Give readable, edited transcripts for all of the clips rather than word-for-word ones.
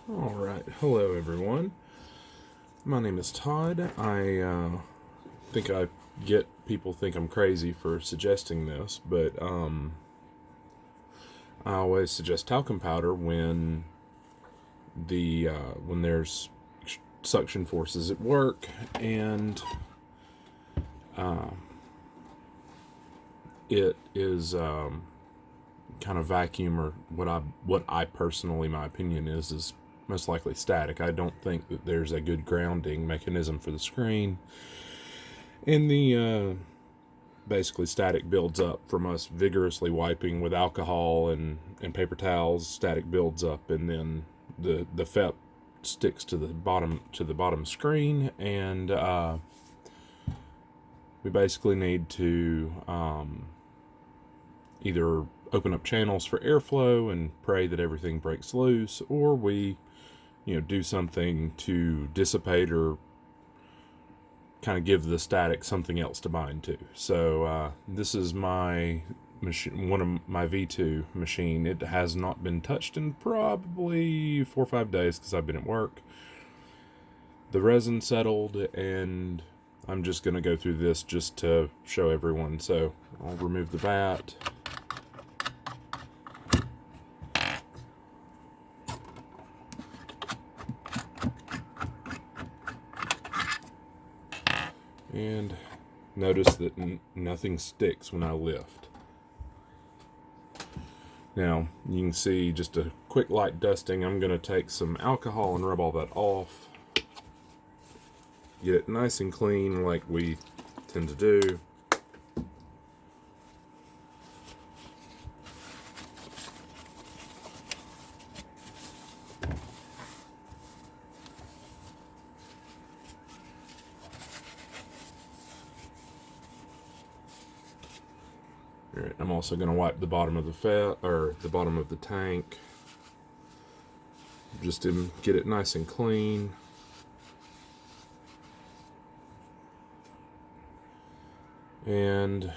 Alright, hello everyone. My name is Todd. I think I get people think I'm crazy for suggesting this, but I always suggest talcum powder when when there's suction forces at work and it is kind of vacuum, or what I personally, my opinion is most likely static. I don't think that there's a good grounding mechanism for the screen, and the basically static builds up from us vigorously wiping with alcohol and paper towels. Static builds up, and then the FEP sticks to the bottom screen, and we basically need to either open up channels for airflow and pray that everything breaks loose, or we do something to dissipate or kind of give the static something else to bind to. So this is my machine, one of my V2 machine. It has not been touched in probably 4 or 5 days because I've been at work. The resin settled, and I'm just going to go through this just to show everyone. So I'll remove the vat. And notice that nothing sticks when I lift. Now, you can see just a quick light dusting. I'm going to take some alcohol and rub all that off. Get it nice and clean like we tend to do. Alright, I'm also going to wipe the bottom of the bottom of the tank, just to get it nice and clean. And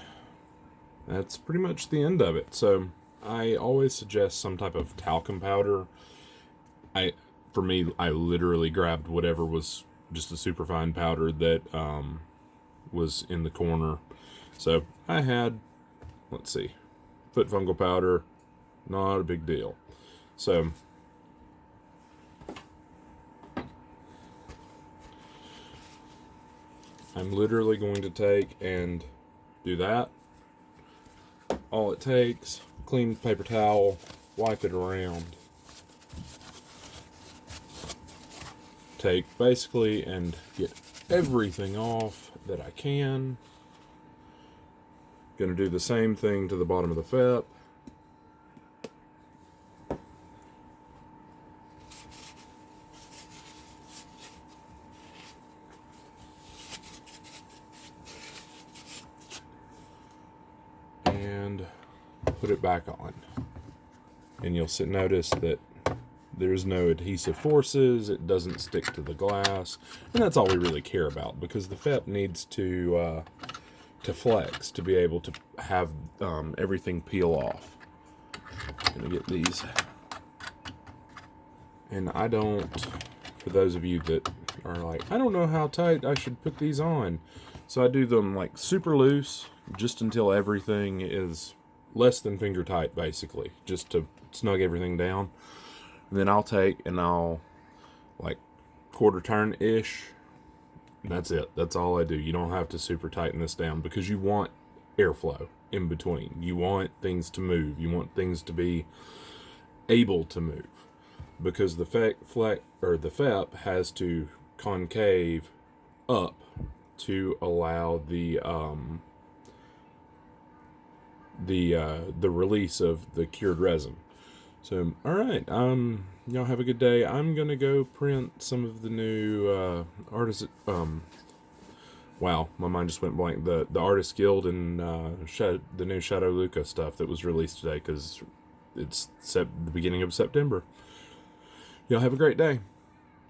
that's pretty much the end of it. So I always suggest some type of talcum powder. For me, I literally grabbed whatever was just a super fine powder that was in the corner. So I had, let's see, foot fungal powder, not a big deal. So I'm literally going to take and do that. All it takes, clean paper towel, wipe it around. Take basically and get everything off that I can. Going to do the same thing to the bottom of the FEP. And put it back on. And you'll notice that there's no adhesive forces. It doesn't stick to the glass. And that's all we really care about, because the FEP needs to flex to be able to have everything peel off. I'm gonna get these. And I don't, for those of you that are like, I don't know how tight I should put these on. So I do them like super loose, just until everything is less than finger tight, basically, just to snug everything down. And then I'll take and I'll like quarter turn-ish. That's it. That's all I do. You don't have to super tighten this down, because you want airflow in between. You want things to move. You want things to be able to move, because the FEP has to concave up to allow the release of the cured resin. So, all right, y'all have a good day. I'm gonna go print some of the new wow, my mind just went blank. The Artist Guild and the new Shadow Luca stuff that was released today, because it's the beginning of September. Y'all have a great day.